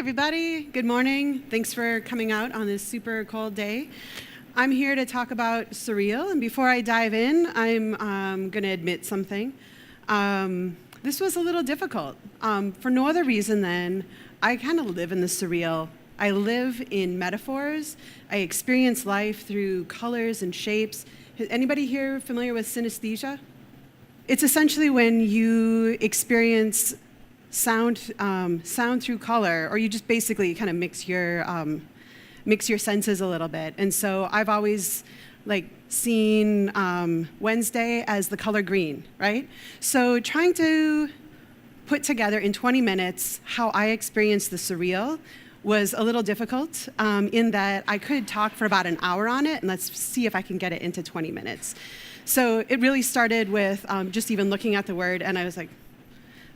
everybody. Good morning. Thanks for coming out on this super cold day. I'm here to talk about Surreal, and before I dive in, I'm going to admit something. This was a little difficult, for no other reason than I kind of live in the surreal. I live in metaphors. I experience life through colors and shapes. Anybody here familiar with synesthesia? It's essentially when you experience sound through color, or you just basically kind of mix your senses a little bit. And so I've always seen Wednesday as the color green, right? So trying to put together in 20 minutes how I experienced the surreal was a little difficult in that I could talk for about an hour on it, and let's see if I can get it into 20 minutes. So it really started with just even looking at the word, and I was like,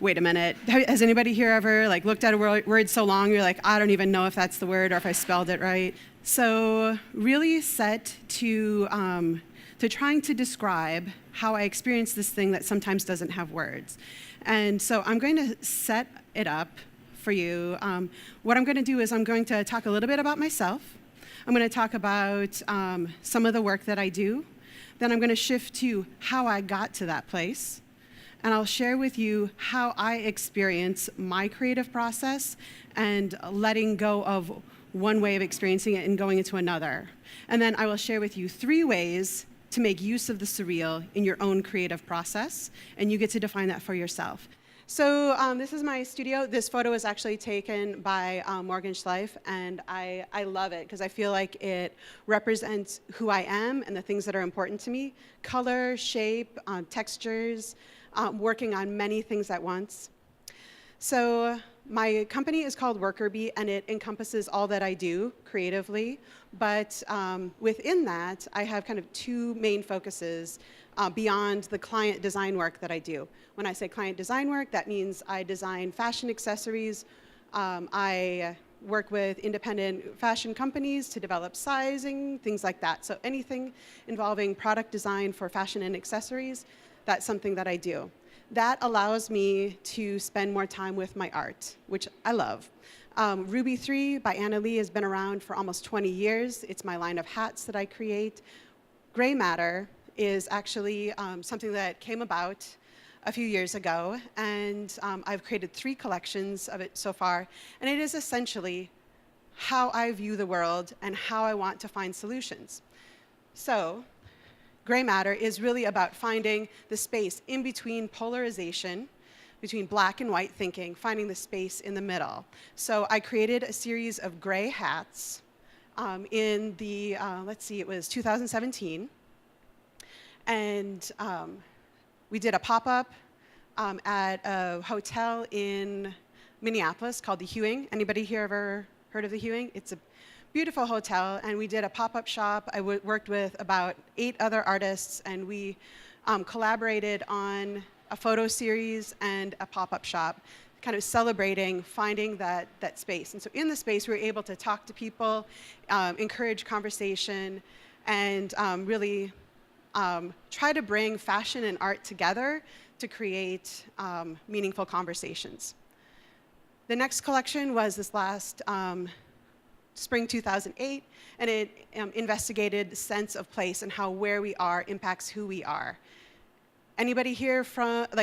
wait a minute, has anybody here ever looked at a word so long you're like, I don't even know if that's the word or if I spelled it right? So really set to trying to describe how I experience this thing that sometimes doesn't have words. And so I'm going to set it up for you. What I'm going to do is I'm going to talk a little bit about myself. I'm going to talk about some of the work that I do. Then I'm going to shift to how I got to that place. And I'll share with you how I experience my creative process and letting go of one way of experiencing it and going into another. And then I will share with you 3 ways to make use of the surreal in your own creative process, and you get to define that for yourself. So this is my studio. This photo is actually taken by Morgan Schleif, and I love it because I feel like it represents who I am and the things that are important to me. Color, shape, textures, working on many things at once. So my company is called Worker Bee, and it encompasses all that I do creatively. But within that, I have kind of 2 main focuses beyond the client design work that I do. When I say client design work, that means I design fashion accessories. I work with independent fashion companies to develop sizing, things like that. So anything involving product design for fashion and accessories, that's something that I do. That allows me to spend more time with my art, which I love. Ruby 3 by Anna Lee has been around for almost 20 years. It's my line of hats that I create. Gray matter is actually something that came about a few years ago, and I've created 3 collections of it so far, and it is essentially how I view the world and how I want to find solutions. So gray matter is really about finding the space in between polarization, between black and white thinking, finding the space in the middle. So I created a series of gray hats in the, it was 2017. And we did a pop-up at a hotel in Minneapolis called the Hewing. Anybody here ever heard of the Hewing? It's a beautiful hotel, and we did a pop-up shop. I worked with about 8 other artists, and we collaborated on a photo series and a pop-up shop, kind of celebrating finding that space. And so in the space, we were able to talk to people, encourage conversation, and really try to bring fashion and art together to create meaningful conversations. The next collection was this last spring 2008, and it investigated the sense of place and how where we are impacts who we are. Anybody here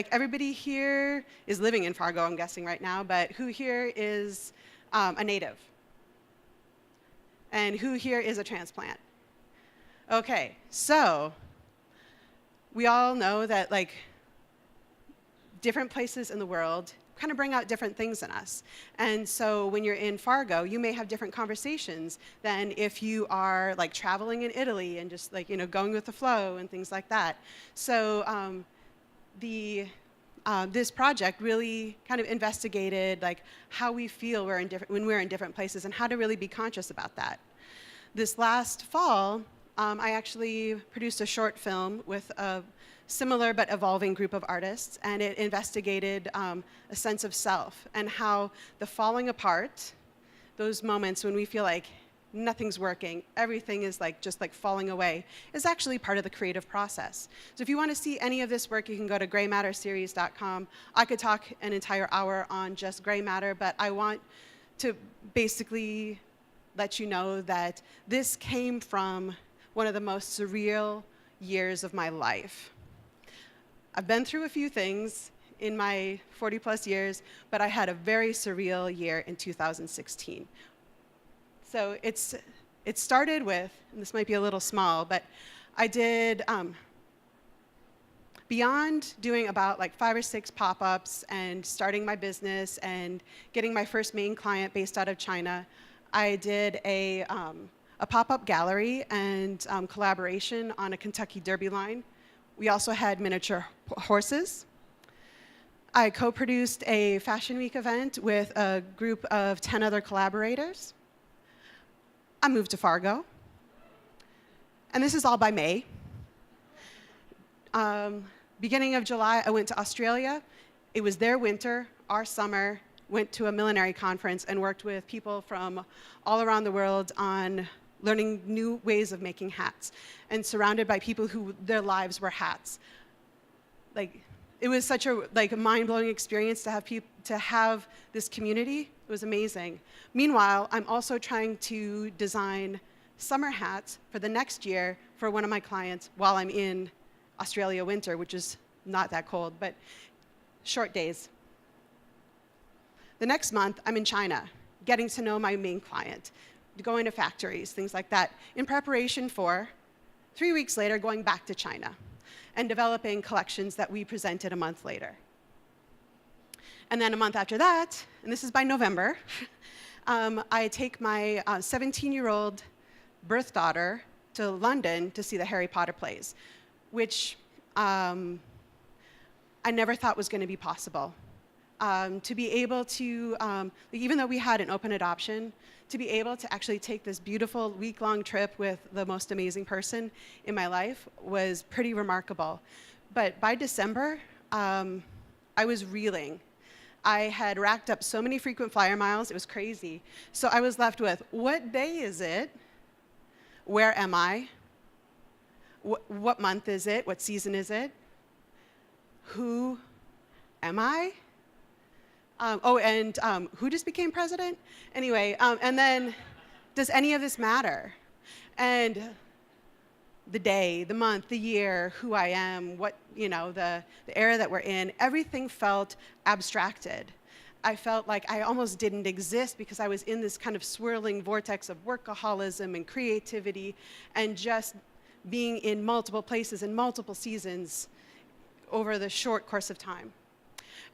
everybody here is living in Fargo, I'm guessing right now, but who here is a native? And who here is a transplant? Okay, so we all know that different places in the world kind of bring out different things in us. And so when you're in Fargo, you may have different conversations than if you are traveling in Italy and just going with the flow and things like that. So this project really kind of investigated how we feel when we're in different places and how to really be conscious about that. This last fall, I actually produced a short film with a similar but evolving group of artists, and it investigated a sense of self and how the falling apart, those moments when we feel like nothing's working, everything is just falling away, is actually part of the creative process. So if you want to see any of this work, you can go to graymatterseries.com. I could talk an entire hour on just gray matter, but I want to basically let you know that this came from one of the most surreal years of my life. I've been through a few things in my 40-plus years, but I had a very surreal year in 2016. So it started with, and this might be a little small, but I did, beyond doing about like 5 or 6 pop-ups and starting my business and getting my first main client based out of China, I did a pop-up gallery and collaboration on a Kentucky Derby line. We also had miniature horses. I co-produced a Fashion Week event with a group of 10 other collaborators. I moved to Fargo. And this is all by May. Beginning of July, I went to Australia. It was their winter, our summer. Went to a millinery conference and worked with people from all around the world on learning new ways of making hats, and surrounded by people who their lives were hats. Like, it was such a mind-blowing experience to have this community. It was amazing. Meanwhile, I'm also trying to design summer hats for the next year for one of my clients while I'm in Australia winter, which is not that cold, but short days. The next month, I'm in China, getting to know my main client, going to factories, things like that, in preparation for 3 weeks later going back to China and developing collections that we presented a month later. And then a month after that, and this is by November, I take my 17-year-old birth daughter to London to see the Harry Potter plays, which I never thought was going to be possible. To be able to, even though we had an open adoption, to be able to actually take this beautiful week-long trip with the most amazing person in my life was pretty remarkable. But by December, I was reeling. I had racked up so many frequent flyer miles, it was crazy. So I was left with, what day is it? Where am I? What month is it? What season is it? Who am I? Who just became president? Anyway, and then, does any of this matter? And the day, the month, the year, who I am, what, the era that we're in, everything felt abstracted. I felt like I almost didn't exist because I was in this kind of swirling vortex of workaholism and creativity and just being in multiple places in multiple seasons over the short course of time.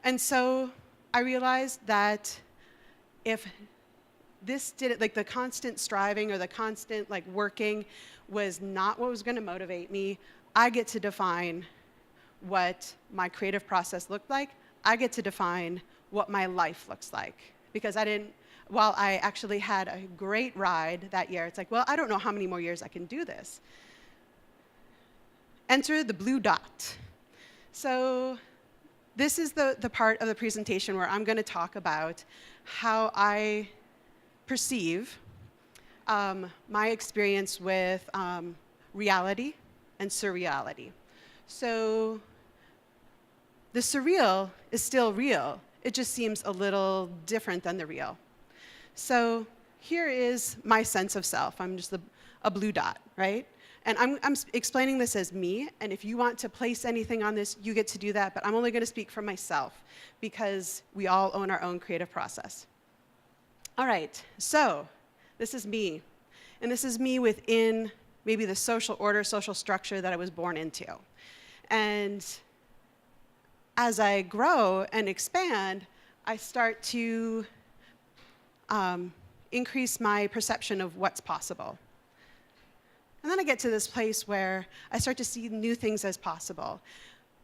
And so I realized that if this didn't, the constant striving or the constant working was not what was going to motivate me, I get to define what my creative process looked like. I get to define what my life looks like. Because while I actually had a great ride that year, it's well, I don't know how many more years I can do this. Enter the blue dot. So this is the part of the presentation where I'm going to talk about how I perceive my experience with reality and surreality. So the surreal is still real. It just seems a little different than the real. So here is my sense of self. I'm just a blue dot, right? And I'm explaining this as me, and if you want to place anything on this, you get to do that, but I'm only going to speak for myself because we all own our own creative process. All right, so this is me, and this is me within maybe the social order, social structure that I was born into. And as I grow and expand, I start to increase my perception of what's possible. And then I get to this place where I start to see new things as possible.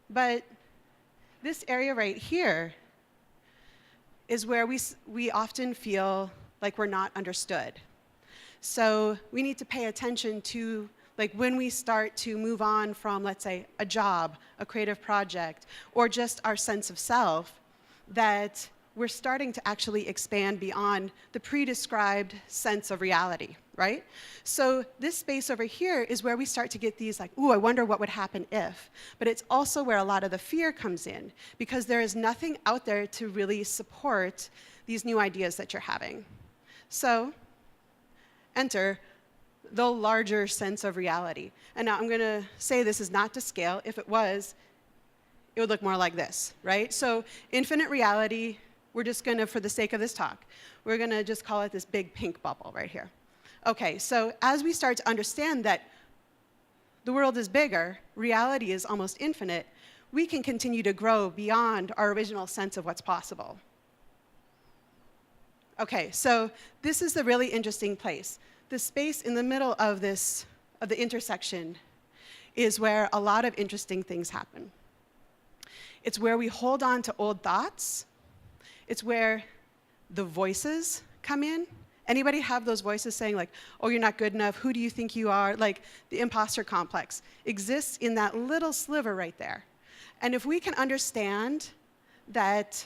But this area right here is where we often feel like we're not understood. So we need to pay attention to when we start to move on from, let's say, a job, a creative project, or just our sense of self, that we're starting to actually expand beyond the pre-described sense of reality, right? So this space over here is where we start to get these ooh, I wonder what would happen if. But it's also where a lot of the fear comes in, because there is nothing out there to really support these new ideas that you're having. So enter the larger sense of reality. And now I'm going to say this is not to scale. If it was, it would look more like this, right? So infinite reality, we're just going to, for the sake of this talk, we're going to just call it this big pink bubble right here. Okay, so as we start to understand that the world is bigger, reality is almost infinite, we can continue to grow beyond our original sense of what's possible. Okay, so this is the really interesting place. The space in the middle of this, of the intersection, is where a lot of interesting things happen. It's where we hold on to old thoughts. It's where the voices come in. Anybody have those voices saying like, oh, you're not good enough, who do you think you are? Like the imposter complex exists in that little sliver right there. And if we can understand that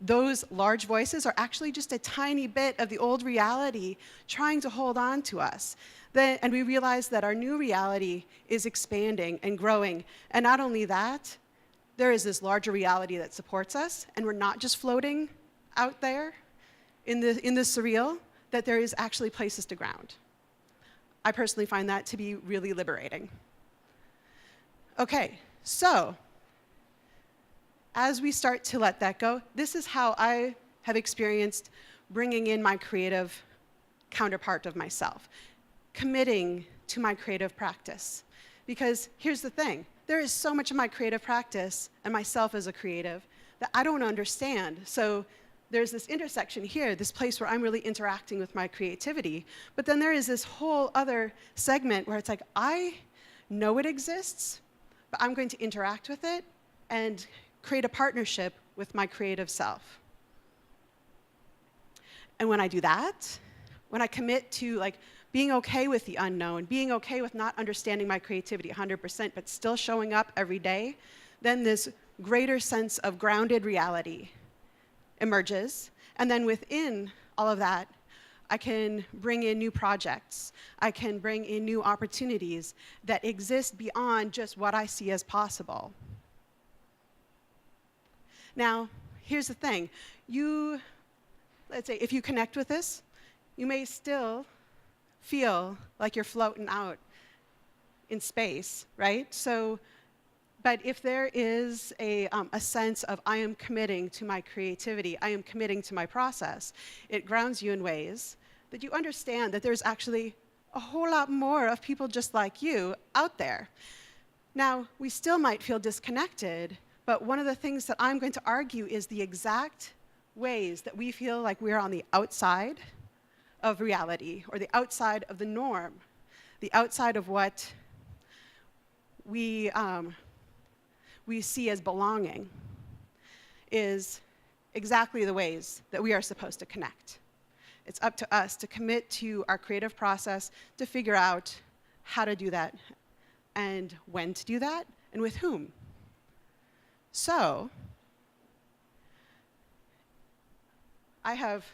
those large voices are actually just a tiny bit of the old reality trying to hold on to us. And we realize that our new reality is expanding and growing. And not only that, there is this larger reality that supports us, and we're not just floating out there in the surreal, that there is actually places to ground. I personally find that to be really liberating. Okay, so as we start to let that go, this is how I have experienced bringing in my creative counterpart of myself, committing to my creative practice. Because here's the thing, there is so much of my creative practice and myself as a creative that I don't understand. So there's this intersection here, this place where I'm really interacting with my creativity, but then there is this whole other segment where it's like, I know it exists, but I'm going to interact with it and create a partnership with my creative self. And when I do that, when I commit to like being okay with the unknown, being okay with not understanding my creativity 100%, but still showing up every day, then this greater sense of grounded reality emerges. And then within all of that, I can bring in new projects. I can bring in new opportunities that exist beyond just what I see as possible. Now, here's the thing. Let's say, if you connect with this, you may still feel like you're floating out in space, right? So, but if there is a sense of I am committing to my creativity, I am committing to my process, it grounds you in ways that you understand that there's actually a whole lot more of people just like you out there. Now, we still might feel disconnected, but one of the things that I'm going to argue is the exact ways that we feel like we're on the outside of reality, or the outside of the norm, the outside of what we see as belonging, is exactly the ways that we are supposed to connect. It's up to us to commit to our creative process to figure out how to do that, and when to do that, and with whom. So, I have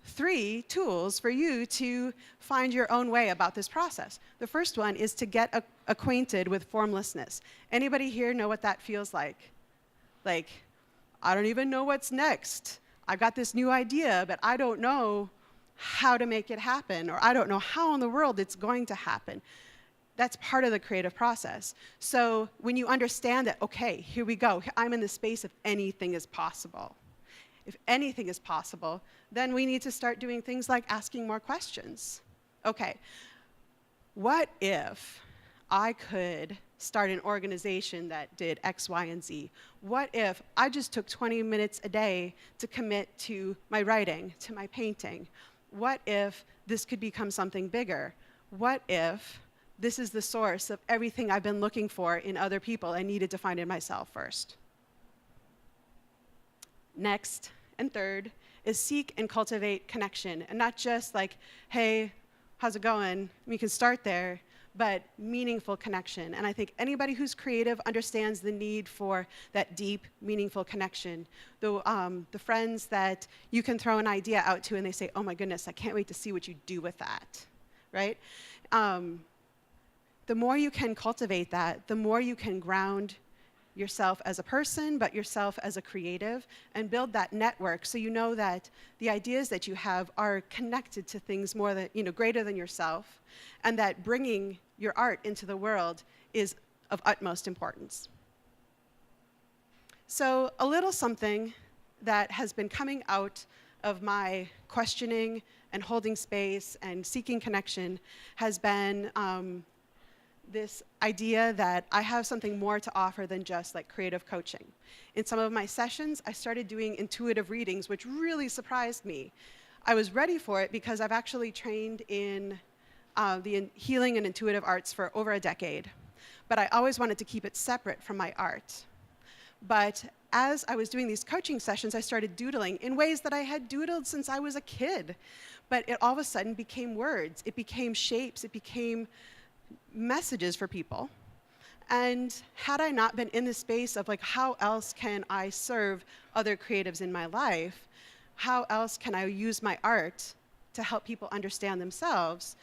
3 tools for you to find your own way about this process. The first one is to get acquainted with formlessness. Anybody here know what that feels like? Like, I don't even know what's next. I've got this new idea, but I don't know how to make it happen, or I don't know how in the world it's going to happen. That's part of the creative process. So when you understand that, okay, here we go, I'm in the space of anything is possible. If anything is possible, then we need to start doing things like asking more questions. Okay, what if I could start an organization that did X, Y, and Z? What if I just took 20 minutes a day to commit to my writing, to my painting? What if this could become something bigger? What if this is the source of everything I've been looking for in other people and needed to find in myself first? Next, and third, is seek and cultivate connection. And not just like, hey, how's it going? We can start there, but meaningful connection. And I think anybody who's creative understands the need for that deep, meaningful connection. The friends that you can throw an idea out to and they say, oh my goodness, I can't wait to see what you do with that, right? The more you can cultivate that, the more you can ground yourself as a person, but yourself as a creative, and build that network so you know that the ideas that you have are connected to things more than, greater than yourself, and that bringing your art into the world is of utmost importance. So a little something that has been coming out of my questioning and holding space and seeking connection has been this idea that I have something more to offer than just like creative coaching. In some of my sessions, I started doing intuitive readings, which really surprised me. I was ready for it because I've actually trained in the healing and intuitive arts for over a decade, but I always wanted to keep it separate from my art. But as I was doing these coaching sessions, I started doodling in ways that I had doodled since I was a kid. But it all of a sudden became words, it became shapes, it became messages for people. And had I not been in the space of like, how else can I serve other creatives in my life? How else can I use my art to help people understand themselves?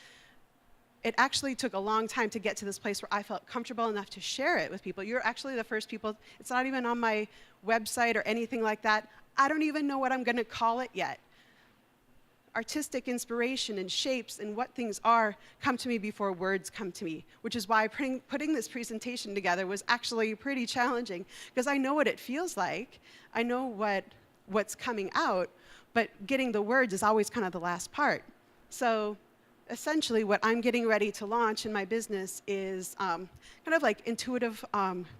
It actually took a long time to get to this place where I felt comfortable enough to share it with people. You're actually the first people. It's not even on my website or anything like that. I don't even know what I'm going to call it yet. Artistic inspiration and shapes and what things are come to me before words come to me, which is why putting this presentation together was actually pretty challenging, because I know what it feels like. I know what's coming out, but getting the words is always kind of the last part. So essentially, what I'm getting ready to launch in my business is kind of like intuitive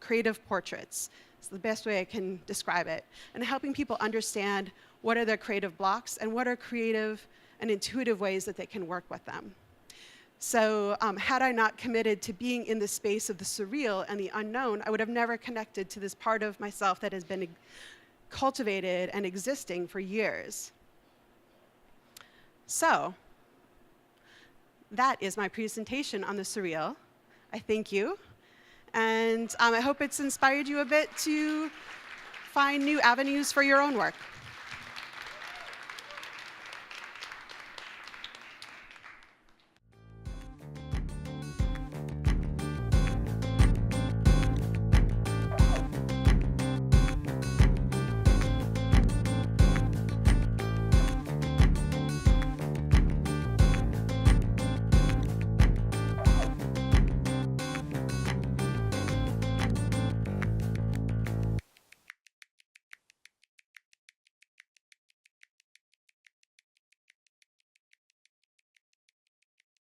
creative portraits. It's the best way I can describe it. And helping people understand what are their creative blocks and what are creative and intuitive ways that they can work with them. So had I not committed to being in the space of the surreal and the unknown, I would have never connected to this part of myself that has been cultivated and existing for years. So that is my presentation on the surreal. I thank you. And I hope it's inspired you a bit to find new avenues for your own work.